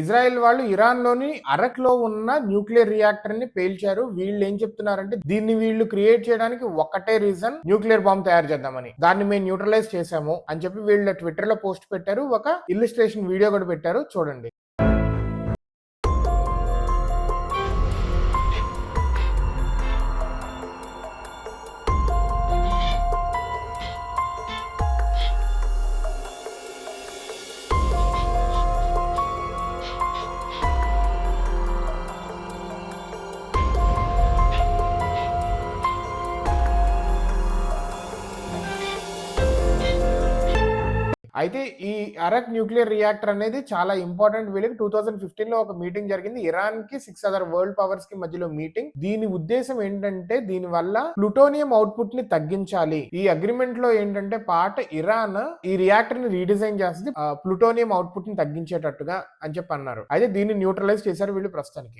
Israel వాళ్ళు Iran లోని అరక్ లో ఉన్న న్యూక్లియర్ రియాక్టర్ ని పేల్చారు. వీళ్ళు ఏం చెప్తున్నారంటే దీన్ని వీళ్ళు క్రియేట్ చేయడానికి ఒకటే రీజన్, న్యూక్లియర్ బాంబ్ తయారు చేద్దామని. దాన్ని మేము న్యూట్రలైజ్ చేసాము అని చెప్పి వీళ్ళు ట్విట్టర్ లో పోస్ట్ పెట్టారు. ఒక ఇల్లుస్ట్రేషన్ వీడియో కూడా పెట్టారు, చూడండి. అయితే ఈ అరక్ న్యూక్లియర్ రియాక్టర్ అనేది చాలా ఇంపార్టెంట్. వీళ్ళకి 2015 లో ఒక మీటింగ్ జరిగింది. ఇరాన్ కి 6 అదర్ వరల్డ్ పవర్స్ కి మధ్యలో మీటింగ్. దీని ఉద్దేశం ఏంటంటే దీని వల్ల ప్లూటోనియం అవుట్పుట్ ని తగ్గించాలి. ఈ అగ్రిమెంట్ లో ఏంటంటే ఇరాన్ ఈ రియాక్టర్ ని రీడిజైన్ చేస్తుంది ప్లూటోనియం అవుట్పుట్ ని తగ్గించేటట్టుగా అని చెప్పి అన్నారు. అయితే దీన్ని న్యూట్రలైజ్ చేశారు వీళ్ళు ప్రస్తుతానికి.